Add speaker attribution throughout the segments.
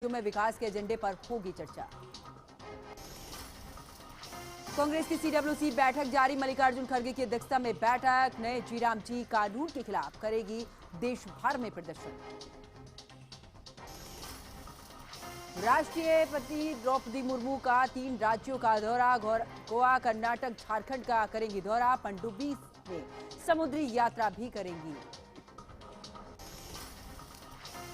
Speaker 1: में विकास के एजेंडे पर होगी चर्चा। कांग्रेस की सीडब्ल्यूसी बैठक जारी, मल्लिकार्जुन खड़गे की अध्यक्षता में बैठक। नए जीराम जी कानून के खिलाफ करेगी देश भर में प्रदर्शन। राष्ट्रपति द्रौपदी मुर्मू का 3 राज्यों का दौरा, गोवा, कर्नाटक, झारखंड का करेंगी दौरा। पनडुब्बी में समुद्री यात्रा भी करेंगी।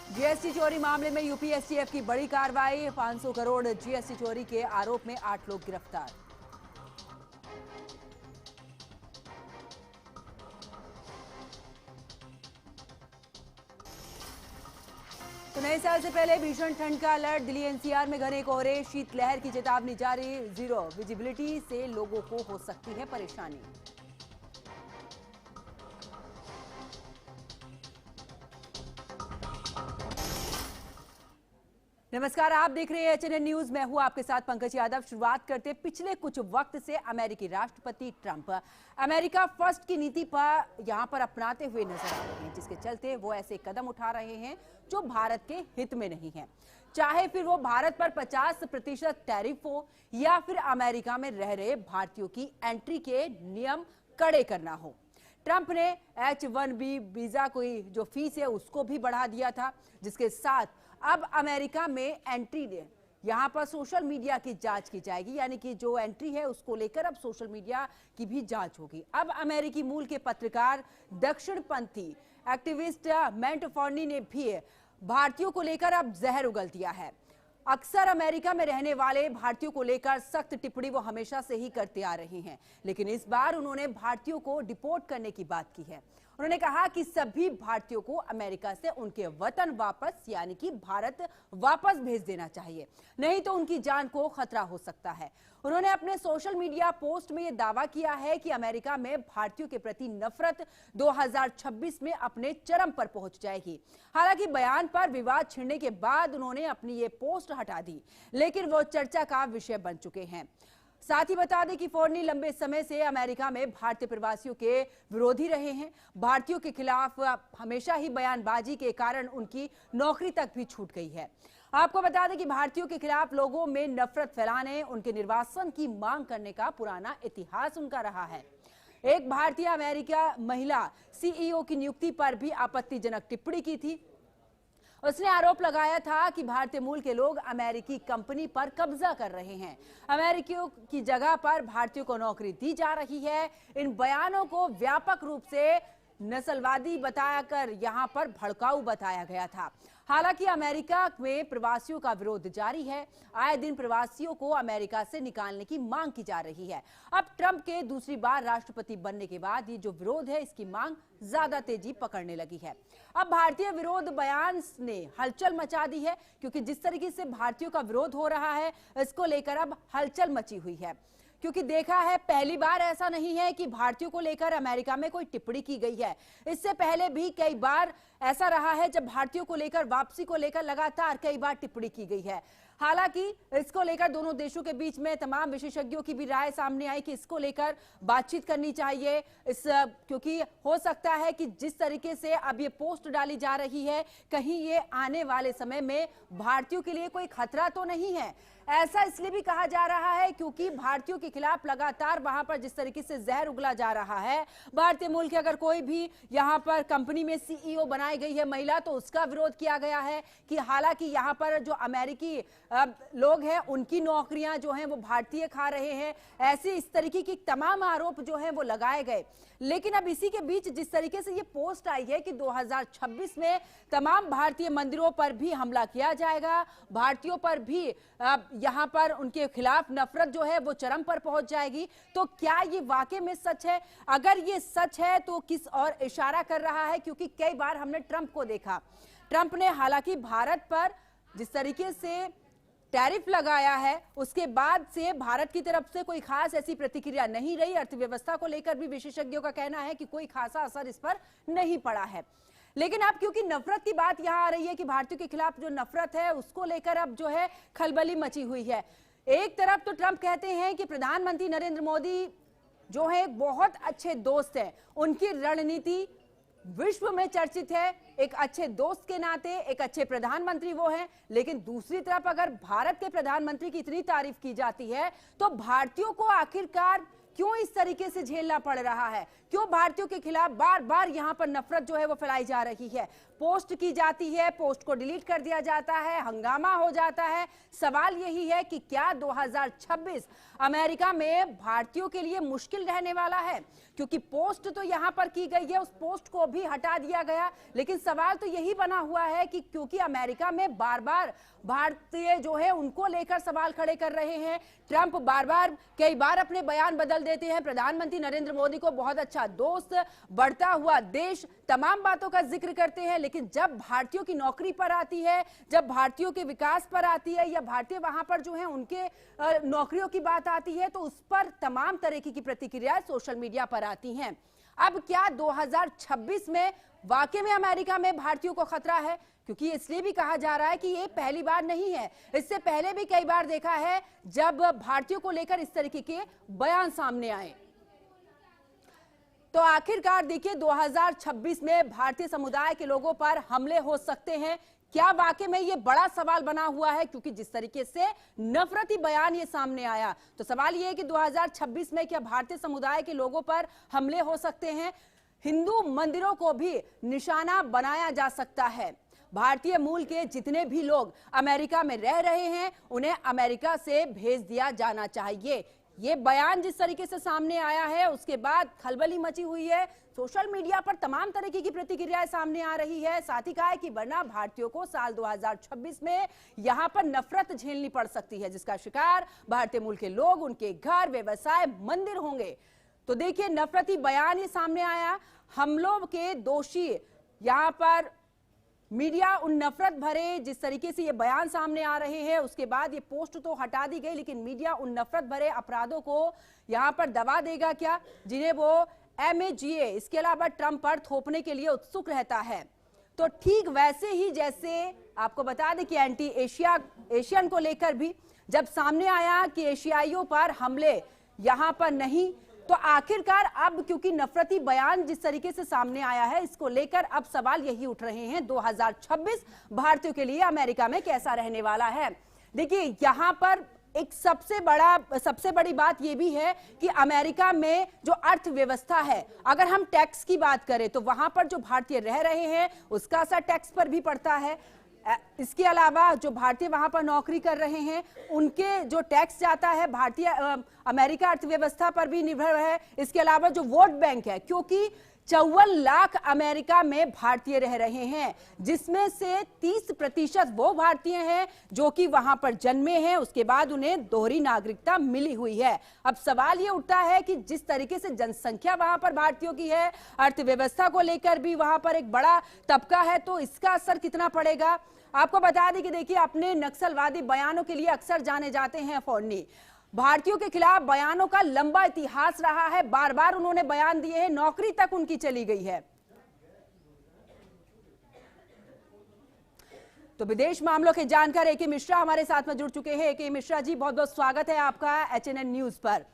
Speaker 1: जीएसटी चोरी मामले में यूपी एसटीएफ की बड़ी कार्रवाई, 500 करोड़ जीएसटी चोरी के आरोप में 8 लोग गिरफ्तार। तो नए साल से पहले भीषण ठंड का अलर्ट, दिल्ली एनसीआर में घने कोहरे, शीतलहर की चेतावनी जारी। जीरो विजिबिलिटी से लोगों को हो सकती है परेशानी। नमस्कार, आप देख रहे हैं एचएनएन न्यूज। मैं हूं आपके साथ पंकज यादव। शुरुआत करते हैं, पिछले कुछ वक्त से अमेरिकी राष्ट्रपति ट्रंप अमेरिका फर्स्ट की नीति पर यहां पर अपनाते हुए नजर आ रहे हैं, जिसके चलते वो ऐसे कदम उठा रहे हैं जो भारत के हित में नहीं है। चाहे फिर वो भारत पर 50% टैरिफ हो या फिर अमेरिका में रह रहे भारतीयों की एंट्री के नियम कड़े करना हो। ट्रंप ने H-1B वीजा की जो फीस है उसको भी बढ़ा दिया था, जिसके साथ अब अमेरिका में एंट्री ने यहां पर सोशल मीडिया की जांच की जाएगी, यानी कि जो एंट्री है उसको लेकर अब सोशल मीडिया की भी जांच होगी। अब अमेरिकी मूल के पत्रकार दक्षिणपंथी एक्टिविस्ट मैट फोर्नी ने भी भारतीयों को लेकर अब जहर उगल दिया है। अक्सर अमेरिका में रहने वाले भारतीयों को लेकर सख्त टिप्पणी वो हमेशा से ही करते आ रहे हैं, लेकिन इस बार उन्होंने भारतीयों को डिपोर्ट करने की बात की है। उन्होंने कहा कि सभी भारतीयों को अमेरिका से उनके वतन वापस, यानी कि भारत वापस भेज देना चाहिए, नहीं तो उनकी जान को खतरा हो सकता है। उन्होंने अपने सोशल मीडिया पोस्ट में यह दावा किया है कि अमेरिका में भारतीयों के प्रति नफरत 2026 में अपने चरम पर पहुंच जाएगी। हालांकि बयान पर विवाद छिड़ने के बाद उन्होंने अपनी ये पोस्ट हटा दी, लेकिन वो चर्चा का विषय बन चुके हैं। साथ ही बता दें कि फोर्नी लंबे समय से अमेरिका में भारतीय प्रवासियों के विरोधी रहे हैं। भारतीयों के खिलाफ हमेशा ही बयानबाजी के कारण उनकी नौकरी तक भी छूट गई है। आपको बता दें कि भारतीयों के खिलाफ लोगों में नफरत फैलाने, उनके निर्वासन की मांग करने का पुराना इतिहास उनका रहा है। एक भारतीय अमेरिका महिला सीईओ की नियुक्ति पर भी आपत्तिजनक टिप्पणी की थी। उसने आरोप लगाया था कि भारतीय मूल के लोग अमेरिकी कंपनी पर कब्जा कर रहे हैं, अमेरिकियों की जगह पर भारतीयों को नौकरी दी जा रही है। इन बयानों को व्यापक रूप से नस्लवादी बताकर यहां पर भड़काऊ बताया गया था। हालांकि अमेरिका में प्रवासियों का विरोध जारी है। आए दिन प्रवासियों को अमेरिका से निकालने की मांग की जा रही है। अब ट्रंप के दूसरी बार राष्ट्रपति बनने के बाद ये जो विरोध है, इसकी मांग ज्यादा तेजी पकड़ने लगी है। अब भारतीय विरोध बयान ने हलचल मचा दी है, क्योंकि जिस तरीके से भारतीयों का विरोध हो रहा है, इसको लेकर अब हलचल मची हुई है। क्योंकि देखा है, पहली बार ऐसा नहीं है कि भारतीयों को लेकर अमेरिका में कोई टिप्पणी की गई है। इससे पहले भी कई बार ऐसा रहा है जब भारतीयों को लेकर, वापसी को लेकर लगातार कई बार टिप्पणी की गई है। हालांकि इसको लेकर दोनों देशों के बीच में तमाम विशेषज्ञों की भी राय सामने आई कि इसको लेकर बातचीत करनी चाहिए, क्योंकि हो सकता है कि जिस तरीके से अब ये पोस्ट डाली जा रही है, कहीं ये आने वाले समय में भारतीयों के लिए कोई खतरा तो नहीं है। ऐसा इसलिए भी कहा जा रहा है क्योंकि भारतीयों के खिलाफ लगातार वहां पर जिस तरीके से जहर उगला जा रहा है, भारतीय मूल के अगर कोई भी यहां पर कंपनी में सीईओ बनाई गई है महिला, तो उसका विरोध किया गया है कि हालांकि यहां पर जो अमेरिकी लोग हैं उनकी नौकरियां जो हैं वो भारतीय खा रहे हैं। ऐसे इस तरीके की तमाम आरोप जो हैं वो लगाए गए। लेकिन अब इसी के बीच जिस तरीके से ये पोस्ट आई है कि 2026 में तमाम भारतीय मंदिरों पर भी हमला किया जाएगा, भारतीयों पर भी यहां पर उनके खिलाफ नफरत जो है वो चरम पर पहुंच जाएगी, तो क्या ये वाकई में सच है? अगर ये सच है तो किस और इशारा कर रहा है? क्योंकि कई बार हमने ट्रंप को देखा, ट्रंप ने हालांकि भारत पर जिस तरीके से टैरिफ लगाया है, उसके बाद से भारत की तरफ से कोई खास ऐसी प्रतिक्रिया नहीं रही। अर्थव्यवस्था को लेकर भी विशेषज्ञों का कहना है कि कोई खासा असर इस पर नहीं पड़ा है। लेकिन अब क्योंकि नफरत की बात यहां आ रही है कि भारतीयों के खिलाफ जो नफरत है उसको लेकर अब जो है खलबली मची हुई है। एक तरफ तो ट्रंप कहते हैं कि प्रधानमंत्री नरेंद्र मोदी जो है बहुत अच्छे दोस्त हैं, उनकी रणनीति विश्व में चर्चित है, एक अच्छे दोस्त के नाते, एक अच्छे प्रधानमंत्री वो हैं, लेकिन दूसरी तरफ अगर भारत के प्रधानमंत्री की इतनी तारीफ की जाती है तो भारतीयों को आखिरकार क्यों इस तरीके से झेलना पड़ रहा है? क्यों भारतीयों के खिलाफ बार बार यहां पर नफरत जो है वो फैलाई जा रही है? पोस्ट की जाती है, पोस्ट को डिलीट कर दिया जाता है, हंगामा हो जाता है। सवाल यही है कि क्या 2026 अमेरिका में भारतीयों के लिए मुश्किल रहने वाला है? क्योंकि पोस्ट तो यहां पर की गई है, उस पोस्ट को भी हटा दिया गया, लेकिन सवाल तो यही बना हुआ है कि क्योंकि अमेरिका में बार बार भारतीय जो है उनको लेकर सवाल खड़े कर रहे हैं। ट्रंप बार बार कई बार अपने बयान बदल देते हैं। प्रधानमंत्री नरेंद्र मोदी को बहुत अच्छा दोस्त, बढ़ता हुआ देश, तमाम बातों का जिक्र करते हैं, लेकिन जब भारतीयों की नौकरी पर आती है, जब भारतीयों के विकास पर आती है, या भारतीय वहां पर जो है उनके नौकरियों की बात आती है, तो उस पर तमाम तरीके की प्रतिक्रियाएं सोशल मीडिया पर आती हैं। अब क्या 2026 में वाकई में अमेरिका में भारतीयों को खतरा है? क्योंकि इसलिए भी कहा जा रहा है कि ये पहली बार नहीं है, इससे पहले भी कई बार देखा है जब भारतीयों को लेकर इस तरीके के बयान सामने आए। तो आखिरकार देखिए 2026 में भारतीय समुदाय के लोगों पर हमले हो सकते हैं। क्या वाकई में ये बड़ा सवाल बना हुआ है? क्योंकि जिस तरीके से नफरती बयान ये सामने आया, तो सवाल ये है कि 2026 में क्या भारतीय समुदाय के लोगों पर हमले हो सकते हैं? हिंदू मंदिरों को भी निशाना बनाया जा सकता है। भारतीय मूल के जितने भी लोग अमेरिका में रह रहे हैं उन्हें अमेरिका से भेज दिया जाना चाहिए। ये बयान जिस तरीके से सामने आया है उसके बाद खलबली मची हुई है। सोशल मीडिया पर तमाम तरीके की प्रतिक्रियाएं सामने आ रही है। साथ ही कहा है कि वरना भारतीयों को साल 2026 में यहां पर नफरत झेलनी पड़ सकती है, जिसका शिकार भारतीय मूल के लोग, उनके घर, व्यवसाय, मंदिर होंगे। तो देखिए नफरती बयान ये सामने आया। हमलों के दोषी यहां पर मीडिया उन नफरत भरे जिस तरीके से ये बयान सामने आ रहे हैं, उसके बाद ये पोस्ट तो हटा दी गई, लेकिन मीडिया उन नफरत भरे अपराधों को यहां पर दबा देगा क्या, जिन्हें वो MAGA इसके अलावा ट्रंप पर थोपने के लिए उत्सुक रहता है। तो ठीक वैसे ही जैसे आपको बता दें कि एंटी एशियन को लेकर भी जब सामने आया कि एशियाइयों पर हमले यहां पर नहीं, तो आखिरकार अब क्योंकि नफरती बयान जिस तरीके से सामने आया है, इसको लेकर अब सवाल यही उठ रहे हैं 2026 भारतीयों के लिए अमेरिका में कैसा रहने वाला है। देखिए यहां पर एक सबसे बड़ी बात यह भी है कि अमेरिका में जो अर्थव्यवस्था है, अगर हम टैक्स की बात करें तो वहां पर जो भारतीय रह रहे हैं उसका असर टैक्स पर भी पड़ता है। इसके अलावा जो भारतीय वहां पर नौकरी कर रहे हैं उनके जो टैक्स जाता है भारतीय अमेरिका अर्थव्यवस्था पर भी निर्भर है। इसके अलावा जो वोट बैंक है, क्योंकि 54 लाख अमेरिका में भारतीय रह रहे हैं, जिसमें से 30% वो भारतीय हैं जो कि वहां पर जन्मे हैं, उसके बाद उन्हें दोहरी नागरिकता मिली हुई है। अब सवाल ये उठता है कि जिस तरीके से जनसंख्या वहां पर भारतीयों की है, अर्थव्यवस्था को लेकर भी वहां पर एक बड़ा तबका है, तो इसका असर कितना पड़ेगा। आपको बता दें कि देखिए अपने नक्सलवादी बयानों के लिए अक्सर जाने जाते हैं फोर्नी। भारतीयों के खिलाफ बयानों का लंबा इतिहास रहा है, बार बार उन्होंने बयान दिए हैं, नौकरी तक उनकी चली गई है। तो विदेश मामलों के जानकार AK मिश्रा हमारे साथ में जुड़ चुके हैं। AK मिश्रा जी, बहुत बहुत स्वागत है आपका HNN न्यूज पर।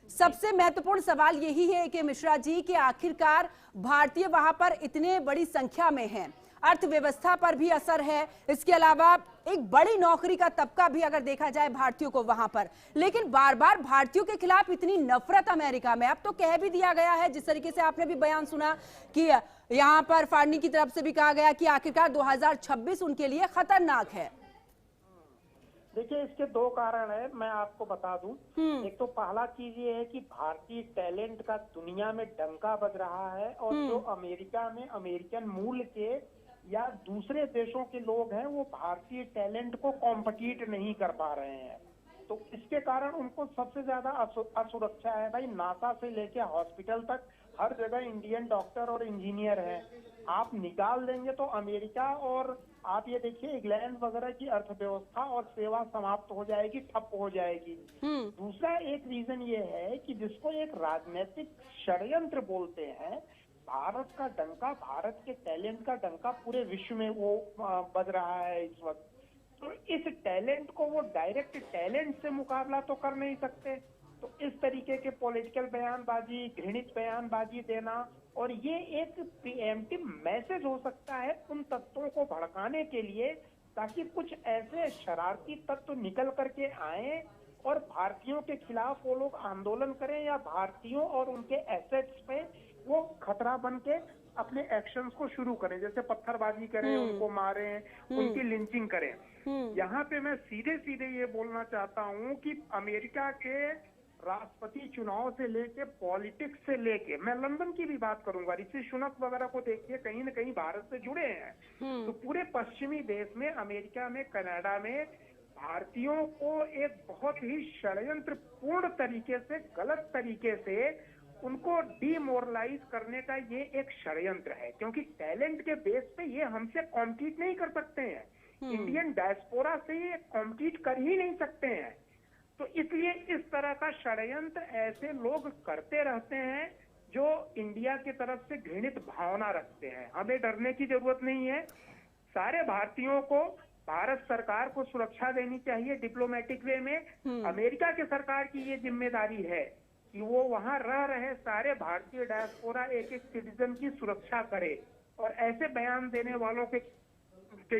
Speaker 1: सबसे महत्वपूर्ण सवाल यही है AK मिश्रा जी कि आखिरकार भारतीय वहां पर इतने बड़ी संख्या में हैं, अर्थव्यवस्था पर भी असर है, इसके अलावा एक बड़ी नौकरी का तबका भी अगर देखा जाए भारतीयों को वहां पर, लेकिन बार बार भारतीयों के खिलाफ इतनी नफरत अमेरिका में। अब तो कह भी दिया गया है, जिस तरीके से आपने भी बयान सुना कि यहां पर फार्नी की तरफ से भी कहा गया कि आखिरकार 2026 उनके लिए खतरनाक है।
Speaker 2: देखिए इसके दो कारण है, मैं आपको बता दूं। एक तो पहला चीज ये है कि भारतीय टैलेंट का दुनिया में डंका बज रहा है, और जो अमेरिका में अमेरिकन मूल के या दूसरे देशों के लोग हैं वो भारतीय टैलेंट को कॉम्पिटिट नहीं कर पा रहे हैं। तो इसके कारण उनको सबसे ज्यादा असुरक्षा है। भाई नासा से लेके हॉस्पिटल तक हर जगह इंडियन डॉक्टर और इंजीनियर हैं। आप निकाल देंगे तो अमेरिका और आप ये देखिए इंग्लैंड वगैरह की अर्थव्यवस्था और सेवा समाप्त हो जाएगी, ठप हो जाएगी। दूसरा एक रीजन ये है कि जिसको एक राजनीतिक षड्यंत्र बोलते हैं, भारत का डंका, भारत के टैलेंट का डंका पूरे विश्व में वो बज रहा है इस वक्त। तो इस टैलेंट को वो डायरेक्ट टैलेंट से मुकाबला तो कर नहीं सकते, तो इस तरीके के पॉलिटिकल बयानबाजी, घृणित बयानबाजी देना और ये एक प्रीएम्प्टिव मैसेज हो सकता है उन तत्वों को भड़काने के लिए, ताकि कुछ ऐसे शरारती तत्व निकल करके आए और भारतीयों के खिलाफ वो लोग आंदोलन करें, या भारतीयों और उनके एसेट्स पे वो खतरा बन के अपने एक्शंस को शुरू करें, जैसे पत्थरबाजी करें, उनको मारें, उनकी लिंचिंग करें। यहाँ पे मैं सीधे सीधे ये बोलना चाहता हूँ कि अमेरिका के राष्ट्रपति चुनाव से लेके पॉलिटिक्स से लेके, मैं लंदन की भी बात करूंगा, ऋषि सुनक वगैरह को देखिए कहीं न कहीं भारत से जुड़े हैं। तो पूरे पश्चिमी देश में, अमेरिका में, कनाडा में भारतीयों को एक बहुत ही षड्यंत्रपूर्ण तरीके से, गलत तरीके से उनको डीमोरलाइज करने का ये एक षड्यंत्र है, क्योंकि टैलेंट के बेस पे ये हमसे कॉम्पीट नहीं कर सकते हैं। इंडियन डायस्पोरा से ये कॉम्पीट कर ही नहीं सकते हैं। तो इसलिए इस तरह का षड्यंत्र ऐसे लोग करते रहते हैं जो इंडिया की तरफ से घृणित भावना रखते हैं। हमें डरने की जरूरत नहीं है। सारे भारतीयों को भारत सरकार को सुरक्षा देनी चाहिए डिप्लोमेटिक वे में। अमेरिका की सरकार की ये जिम्मेदारी है कि वो वहां रह रहे सारे भारतीय डायस्पोरा एक एक सिटीजन की सुरक्षा करे, और ऐसे बयान देने वालों के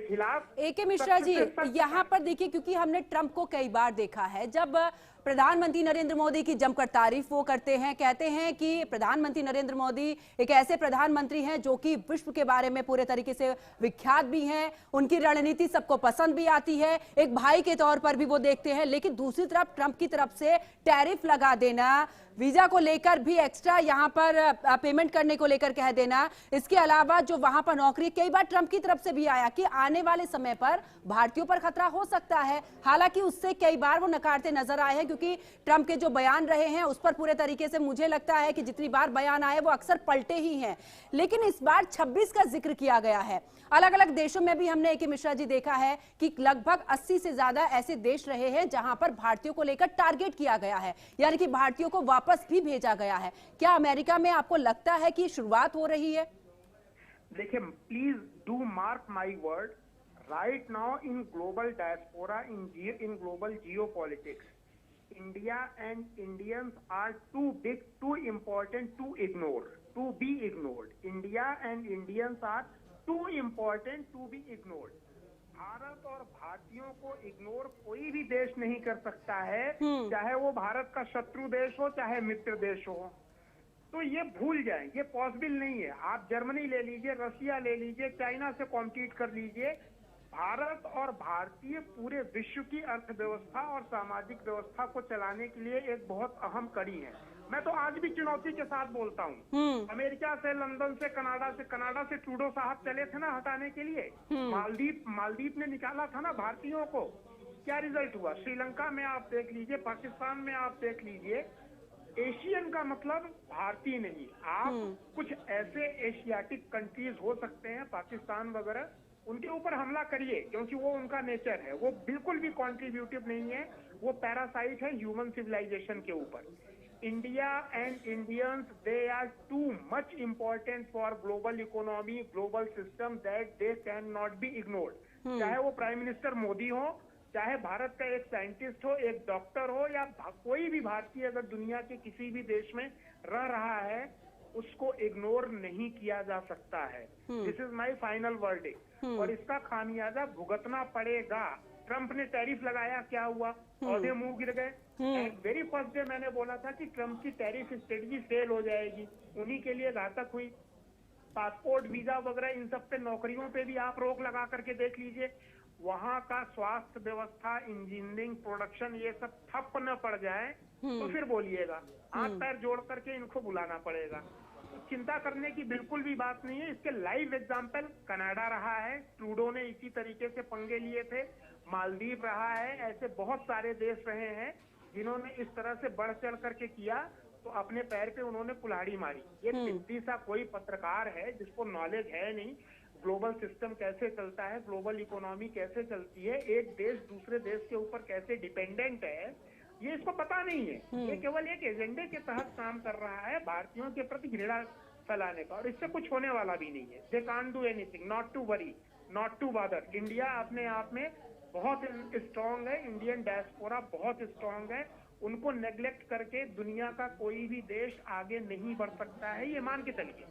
Speaker 2: खिलाफ।
Speaker 1: एके मिश्रा जी, यहाँ पर देखिए, क्योंकि हमने ट्रंप को कई बार देखा है, जब प्रधानमंत्री नरेंद्र मोदी की जमकर तारीफ वो करते हैं, कहते हैं कि प्रधानमंत्री नरेंद्र मोदी एक ऐसे प्रधानमंत्री हैं जो कि विश्व के बारे में पूरे तरीके से विख्यात भी हैं, उनकी रणनीति सबको पसंद भी आती है, एक भाई के तौर पर भी वो देखते हैं। लेकिन दूसरी तरफ ट्रंप की तरफ से टैरिफ लगा देना, वीजा को लेकर भी एक्स्ट्रा यहाँ पर पेमेंट करने को लेकर कह देना, इसके अलावा जो वहां पर नौकरी, कई बार ट्रंप की तरफ से भी आया कि आने वाले समय पर भारतीयों पर खतरा हो सकता है। हालांकि उससे कई बार वो नकारते नजर आए हैं, क्योंकि ट्रंप के जो बयान रहे हैं उस पर पूरे तरीके से मुझे लगता है कि जितनी बार बयान आए वो अक्सर पलटे ही हैं। लेकिन इस बार 26 का जिक्र किया गया है। अलग अलग देशों में भी हमने एके मिश्रा जी देखा है कि लगभग 80 से ज्यादा ऐसे देश रहे हैं जहां पर भारतीयों को लेकर टारगेट किया गया है, यानी कि भारतीयों को वापस भी भेजा गया है। क्या अमेरिका में आपको लगता है कि शुरुआत हो रही है?
Speaker 2: देखिए, please do mark my word, right now in global diaspora, in global geopolitics, India and Indians are too big, too important to ignore, to be ignored. India and Indians are too important to be ignored. Bharat और भारतीयों को ignore कोई भी देश नहीं कर सकता है, चाहे वो भारत का शत्रु देश हो, चाहे मित्र देश हो। तो ये भूल जाएं, ये पॉसिबल नहीं है। आप जर्मनी ले लीजिए, रशिया ले लीजिए, चाइना से कॉम्पीट कर लीजिए। भारत और भारतीय पूरे विश्व की अर्थव्यवस्था और सामाजिक व्यवस्था को चलाने के लिए एक बहुत अहम कड़ी है। मैं तो आज भी चुनौती के साथ बोलता हूँ। अमेरिका से, लंदन से, कनाडा से ट्रूडो साहब चले थे ना हटाने के लिए। मालदीव ने निकाला था ना भारतीयों को, क्या रिजल्ट हुआ? श्रीलंका में आप देख लीजिए, पाकिस्तान में आप देख लीजिए। एशियन का मतलब भारतीय नहीं। आप कुछ ऐसे एशियाटिक कंट्रीज हो सकते हैं, पाकिस्तान वगैरह, उनके ऊपर हमला करिए, क्योंकि वो उनका नेचर है। वो बिल्कुल भी कॉन्ट्रीब्यूटिव नहीं है, वो पैरासाइट है ह्यूमन सिविलाइजेशन के ऊपर। India and Indians, they are too much important for global economy, global system, that they can not be ignored. चाहे वो प्राइम मिनिस्टर मोदी हो, चाहे भारत का एक साइंटिस्ट हो, एक डॉक्टर हो, या कोई भी भारतीय अगर दुनिया के किसी भी देश में रह रहा है, उसको इग्नोर नहीं किया जा सकता है। This is my final verdict. और इसका खामियाजा भुगतना पड़ेगा। ट्रंप ने टैरिफ लगाया, क्या हुआ? पौधे मुंह गिर गए। वेरी फर्स्ट डे मैंने बोला था कि ट्रंप की टैरिफ स्ट्रेटजी फेल हो जाएगी, उन्हीं के लिए घातक हुई। पासपोर्ट, वीजा वगैरह, इन सब पे, नौकरियों पे भी आप रोक लगा करके देख लीजिए। वहां का स्वास्थ्य व्यवस्था, इंजीनियरिंग, प्रोडक्शन, ये सब ठप न पड़ जाए तो फिर बोलिएगा। हाथ पैर जोड़ करके इनको बुलाना पड़ेगा। चिंता करने की बिल्कुल भी बात नहीं है। इसके लाइव एग्जाम्पल कनाडा रहा है, ट्रूडो ने इसी तरीके से पंगे लिए थे। मालदीव रहा है, ऐसे बहुत सारे देश रहे हैं जिन्होंने इस तरह से बढ़ चढ़ करके किया, तो अपने पैर पे उन्होंने कुल्हाड़ी मारी। ये पिद्दी सा कोई पत्रकार है जिसको नॉलेज है नहीं, ग्लोबल सिस्टम कैसे चलता है, ग्लोबल इकोनॉमी कैसे चलती है, एक देश दूसरे देश के ऊपर कैसे डिपेंडेंट है, ये इसको पता नहीं है। ये केवल एक एजेंडे के तहत काम कर रहा है, भारतीयों के प्रति घृणा फैलाने का, और इससे कुछ होने वाला भी नहीं है। They can't do anything, not to worry, not to bother. India अपने आप में बहुत स्ट्रांग है, इंडियन डायस्पोरा बहुत स्ट्रांग है। उनको नेग्लेक्ट करके दुनिया का कोई भी देश आगे नहीं बढ़ सकता है, ये मान के चलिए।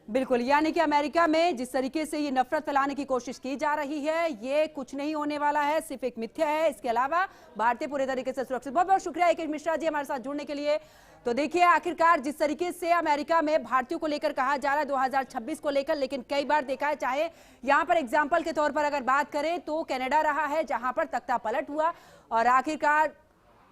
Speaker 1: बिल्कुल, यानी कि अमेरिका में जिस तरीके से ये नफरत फैलाने की कोशिश की जा रही है, ये कुछ नहीं होने वाला है, सिर्फ एक मिथ्या है। इसके अलावा भारतीय पूरे तरीके से सुरक्षित। बहुत बहुत शुक्रिया एकेश मिश्रा जी हमारे साथ जुड़ने के लिए। तो देखिए, आखिरकार जिस तरीके से अमेरिका में भारतीयों को लेकर कहा जा रहा है 2026 को लेकर, लेकिन कई बार देखा है, चाहे यहाँ पर एग्जाम्पल के तौर पर अगर बात करें तो कनाडा रहा है जहां पर तख्ता पलट हुआ और आखिरकार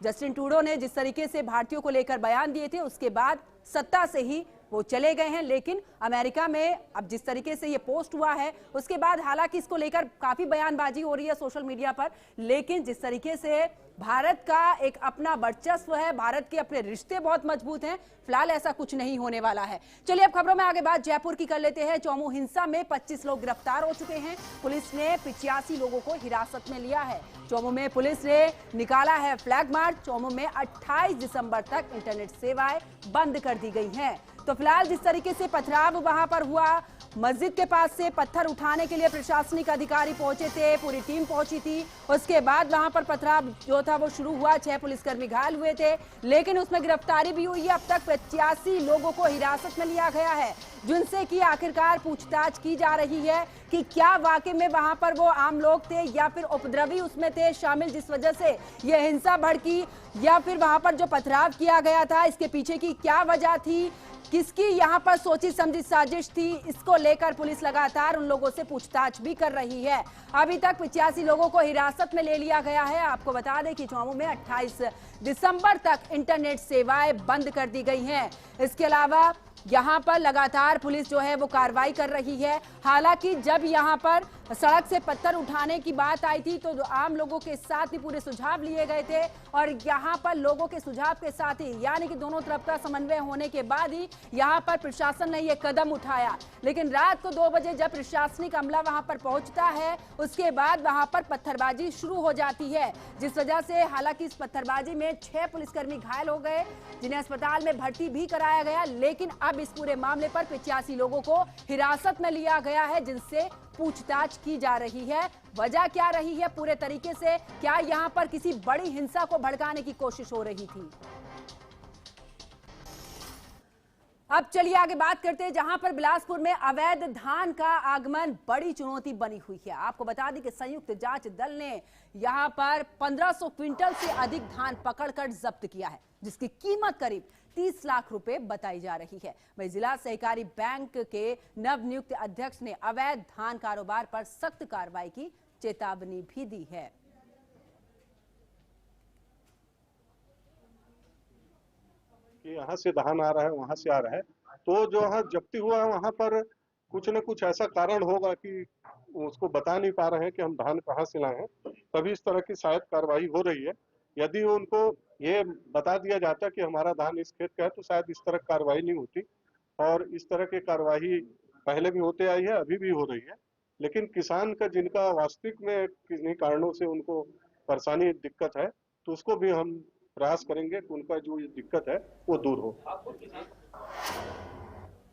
Speaker 1: जस्टिन ट्रूडो ने जिस तरीके से भारतीयों को लेकर बयान दिए थे उसके बाद सत्ता से ही वो चले गए हैं। लेकिन अमेरिका में अब जिस तरीके से ये पोस्ट हुआ है उसके बाद हालांकि इसको लेकर काफी बयानबाजी हो रही है सोशल मीडिया पर, लेकिन जिस तरीके से भारत का एक अपना वर्चस्व है, भारत के अपने रिश्ते बहुत मजबूत हैं, फिलहाल ऐसा कुछ नहीं होने वाला है। चलिए अब खबरों में आगे बात जयपुर की कर लेते हैं। चौमू हिंसा में 25 लोग गिरफ्तार हो चुके हैं। पुलिस ने 85 लोगों को हिरासत में लिया है। चौमू में पुलिस ने निकाला है फ्लैग मार्च। चौमू में 28 दिसंबर तक इंटरनेट सेवाएं बंद कर दी गई हैं। तो फिलहाल जिस तरीके से पथराव वहां पर हुआ, मस्जिद के पास से पत्थर उठाने के लिए प्रशासनिक अधिकारी पहुंचे थे, पूरी टीम पहुंची थी। उसके बाद वहां पर पथराव जो था वो शुरू हुआ, 6 पुलिसकर्मी घायल हुए थे, लेकिन उसमें गिरफ्तारी भी हुई है। अब तक 85 लोगों को हिरासत में लिया गया है, जिनसे कि आखिरकार पूछताछ की जा रही है कि क्या वाकई में वहां पर वो आम लोग थे या फिर उपद्रवी उसमें थे शामिल, जिस वजह से ये हिंसा भड़की, या फिर वहां पर जो पथराव किया गया था इसके पीछे की क्या वजह थी, किसकी यहां पर सोची समझी साजिश थी। इसको लेकर पुलिस लगातार उन लोगों से पूछताछ भी कर रही है। अभी तक 85 लोगों को हिरासत में ले लिया गया है। आपको बता दें कि चौमू में 28 दिसंबर तक इंटरनेट सेवाएं बंद कर दी गई हैं। इसके अलावा यहां पर लगातार पुलिस जो है वो कार्रवाई कर रही है। हालांकि जब यहां पर सड़क से पत्थर उठाने की बात आई थी तो आम लोगों के साथ ही पूरे सुझाव लिए गए थे और यहां पर लोगों के सुझाव के साथ ही, यानी कि दोनों तरफ का समन्वय होने के बाद ही यहां पर प्रशासन ने यह कदम उठाया। लेकिन रात को 2 बजे जब प्रशासनिक अमला वहां पर पहुंचता है उसके बाद वहां पर पत्थरबाजी शुरू हो जाती है, जिस वजह से हालांकि इस पत्थरबाजी में 6 पुलिसकर्मी घायल हो गए, जिन्हें अस्पताल में भर्ती भी कराया गया। लेकिन अब इस पूरे मामले पर 85 लोगों को हिरासत में लिया गया है, जिनसे पूछताछ की जा रही है। वजह क्या रही है पूरे तरीके से, क्या यहां पर किसी बड़ी हिंसा को भड़काने की कोशिश हो रही थी? अब चलिए आगे बात करते हैं, जहां पर बिलासपुर में अवैध धान का आगमन बड़ी चुनौती बनी हुई है। आपको बता दें कि संयुक्त जांच दल ने यहां पर 1500 क्विंटल से अधिक धान पकड़कर जब्त किया है, जिसकी कीमत करीब 30 लाख रुपए बताई जा रही है। वहीं जिला सहकारी बैंक के नवनियुक्त अध्यक्ष ने अवैध धान कारोबार पर सख्त कार्रवाई की चेतावनी भी दी है।
Speaker 3: कि यहाँ से धान आ रहा है, वहां से आ रहा है, तो जो यहाँ जब्ती हुआ है वहां पर कुछ न कुछ ऐसा कारण होगा कि उसको बता नहीं पा रहे हैं कि हम धान कहाँ से लाए हैं, तभी इस तरह की शायद कार्रवाई हो रही है। यदि उनको ये बता दिया जाता कि हमारा धान इस खेत का है तो शायद इस तरह कार्रवाई नहीं होती, और इस तरह की कार्रवाई पहले भी होते आई है, अभी भी हो रही है। लेकिन किसान का जिनका वास्तविक में किन्हीं कारणों से उनको परेशानी दिक्कत है, तो उसको भी हम प्रयास करेंगे कि उनका जो ये दिक्कत है वो दूर हो।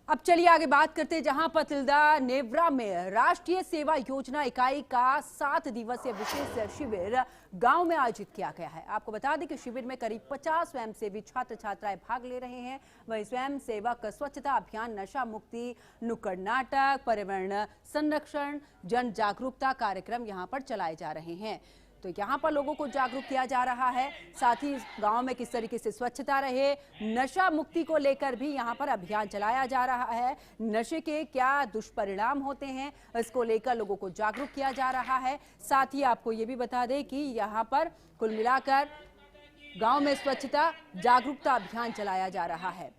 Speaker 1: अब चलिए आगे बात करते हैं, जहां पर तिल्दा नेवरा में राष्ट्रीय सेवा योजना इकाई का 7 दिवसीय विशेष शिविर गांव में आयोजित किया गया है। आपको बता दें कि शिविर में करीब 50 स्वयंसेवी छात्र छात्राएं भाग ले रहे हैं। वहीं स्वयं सेवक स्वच्छता अभियान, नशा मुक्ति, नुक्कड़ नाटक, पर्यावरण संरक्षण, जन जागरूकता कार्यक्रम यहां पर चलाए जा रहे हैं। तो यहाँ पर लोगों को जागरूक किया जा रहा है, साथ ही गांव में किस तरीके से स्वच्छता रहे, नशा मुक्ति को लेकर भी यहाँ पर अभियान चलाया जा रहा है। नशे के क्या दुष्परिणाम होते हैं इसको लेकर लोगों को जागरूक किया जा रहा है। साथ ही आपको ये भी बता दें कि यहाँ पर कुल मिलाकर गांव में स्वच्छता जागरूकता अभियान चलाया जा रहा है।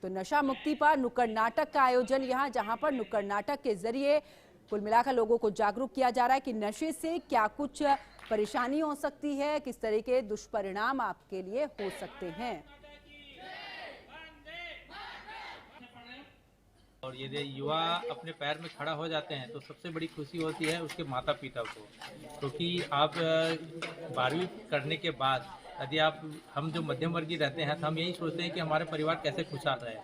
Speaker 1: तो नशा मुक्ति पर नुक्कड़ नाटक का आयोजन यहाँ, जहाँ पर नुक्कड़ नाटक के जरिए कुल मिलाकर लोगों को जागरूक किया जा रहा है कि नशे से क्या कुछ परेशानी हो सकती है, किस तरह के दुष्परिणाम आपके लिए हो सकते हैं।
Speaker 4: और यदि युवा अपने पैर में खड़ा हो जाते हैं तो सबसे बड़ी खुशी होती है उसके माता पिता को, क्योंकि आप 12वीं करने के बाद यदि हम जो मध्यम वर्गीय रहते हैं तो हम यही सोचते हैं कि हमारे परिवार कैसे खुशहाल रहे।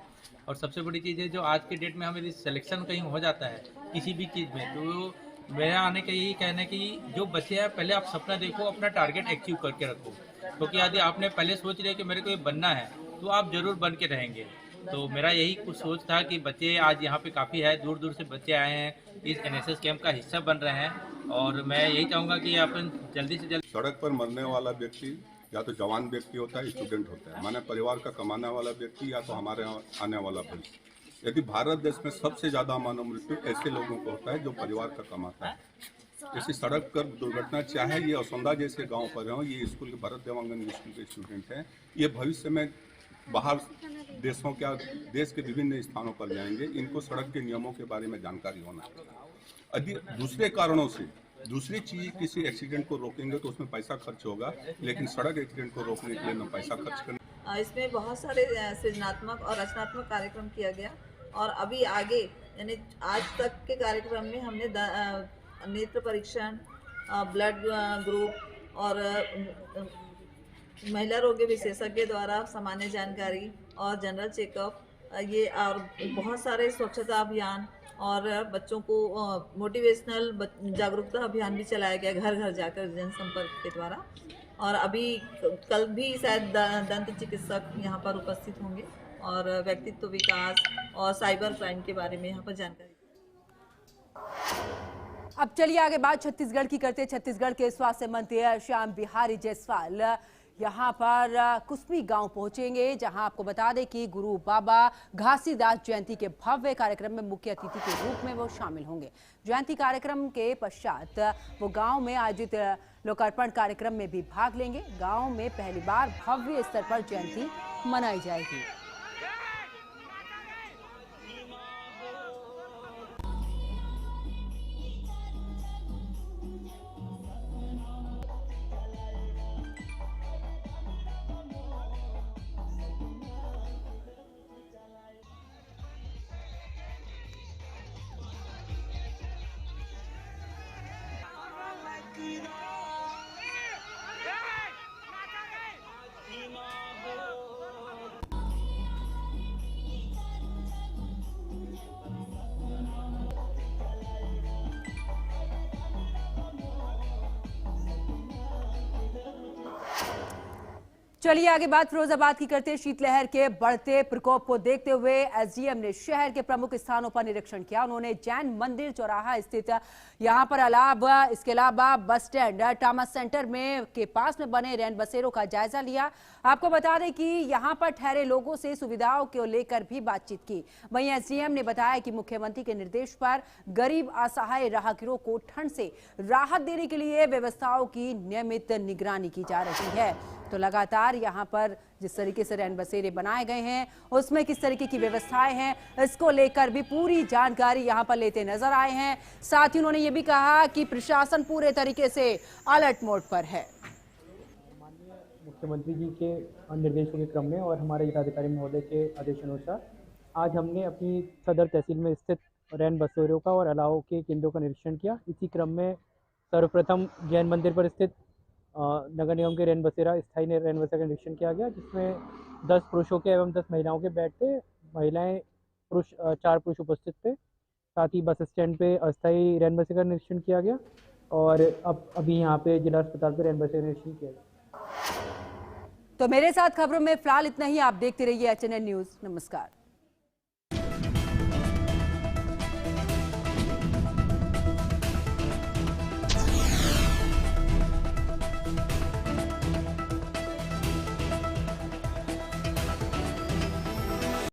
Speaker 4: और सबसे बड़ी चीज़ है जो आज के डेट में हमें यदि सिलेक्शन कहीं हो जाता है किसी भी चीज़ में, तो मेरा आने का यही कहना है कि जो बच्चे हैं पहले आप सपना देखो, अपना टारगेट अचीव करके रखो, क्योंकि यदि आपने पहले सोच लिया कि मेरे को ये बनना है तो आप जरूर बन के रहेंगे। तो मेरा यही कुछ सोच था कि बच्चे आज यहाँ पे काफ़ी है, दूर दूर से बच्चे आए हैं, इस NSS कैंप का हिस्सा बन रहे हैं और मैं यही चाहूँगा कि अपन जल्दी से जल्दी।
Speaker 5: सड़क पर मरने वाला व्यक्ति या तो जवान व्यक्ति होता है, स्टूडेंट होता है, माने परिवार का कमाने वाला व्यक्ति या तो हमारे यहाँ आने वाला भविष्य। यदि भारत देश में सबसे ज़्यादा मानव मृत्यु ऐसे लोगों को होता है जो परिवार का कमाता है। जैसे सड़क पर दुर्घटना, चाहे ये औसंदा जैसे गांव पर हों, ये स्कूल के भरत देवांगन स्कूल के स्टूडेंट हैं, ये भविष्य में बाहर देश के विभिन्न स्थानों पर जाएंगे। इनको सड़क के नियमों के बारे में जानकारी होना चाहिए। यदि दूसरे कारणों से दूसरी चीज किसी एक्सीडेंट को रोकेंगे तो उसमें पैसा खर्च होगा, लेकिन सड़क एक्सीडेंट को रोकने के लिए न पैसा खर्च करना।
Speaker 6: इसमें बहुत सारे सृजनात्मक और रचनात्मक कार्यक्रम किया गया और अभी आगे यानी आज तक के कार्यक्रम में हमने नेत्र परीक्षण, ब्लड ग्रुप और महिला रोग विशेषज्ञ द्वारा सामान्य जानकारी और जनरल चेकअप, ये और बहुत सारे स्वच्छता अभियान और बच्चों को मोटिवेशनल जागरूकता अभियान भी चलाया गया घर घर जाकर जनसंपर्क के द्वारा। और अभी कल भी शायद दंत चिकित्सक यहाँ पर उपस्थित होंगे और व्यक्तित्व विकास और साइबर क्राइम के बारे में यहाँ पर जानकारी।
Speaker 1: अब चलिए आगे बात छत्तीसगढ़ की करते हैं। छत्तीसगढ़ के स्वास्थ्य मंत्री श्याम बिहारी जायसवाल यहाँ पर कुसमी गांव पहुंचेंगे, जहां आपको बता दें कि गुरु बाबा घासीदास जयंती के भव्य कार्यक्रम में मुख्य अतिथि के रूप में वो शामिल होंगे। जयंती कार्यक्रम के पश्चात वो गांव में आयोजित लोकार्पण कार्यक्रम में भी भाग लेंगे। गांव में पहली बार भव्य स्तर पर जयंती मनाई जाएगी। चलिए आगे बात फिरोजाबाद की करते हैं। शीतलहर के बढ़ते प्रकोप को देखते हुए एसडीएम ने शहर के प्रमुख स्थानों पर निरीक्षण किया। उन्होंने जैन मंदिर चौराहा स्थित यहां पर इसके अलावा बस स्टैंड टॉमस सेंटर में के पास में बने रैन बसेरों का जायजा लिया। आपको बता दें कि यहां पर ठहरे लोगों से सुविधाओं को लेकर भी बातचीत की। वहीं एसडीएम ने बताया कि मुख्यमंत्री के निर्देश पर गरीब असहाय राहगीरों को ठंड से राहत देने के लिए व्यवस्थाओं की नियमित निगरानी की जा रही है। तो लगातार यहाँ पर जिस तरीके से रैन बसेरे बनाए गए हैं उसमें किस तरीके की व्यवस्थाएं हैं, इसको लेकर भी पूरी जानकारी यहाँ पर लेते नजर आए हैं। साथ ही उन्होंने ये भी कहा कि प्रशासन पूरे तरीके से अलर्ट मोड पर है।
Speaker 7: मुख्यमंत्री जी के निर्देशों के क्रम में और हमारे जिलाधिकारी महोदय के आदेशानुसार आज हमने अपनी सदर तहसील में स्थित रैन बसेरों का और अलाव के केंद्रों का निरीक्षण किया। इसी क्रम में सर्वप्रथम जैन मंदिर पर स्थित नगर निगम के रैन बसेरा स्थायी रैन बसेरा का निरीक्षण किया गया, जिसमें 10 पुरुषों के एवं 10 महिलाओं के बेड थे। महिलाएं 4 पुरुष उपस्थित थे। साथ ही बस स्टैंड पे अस्थायी रैन बसेरा का निरीक्षण किया गया और अभी यहाँ पे जिला अस्पताल पे रैन बसेरा का निरीक्षण किया गया।
Speaker 1: तो मेरे साथ खबरों में फिलहाल इतना ही। आप देखते रहिए HNN न्यूज़। नमस्कार।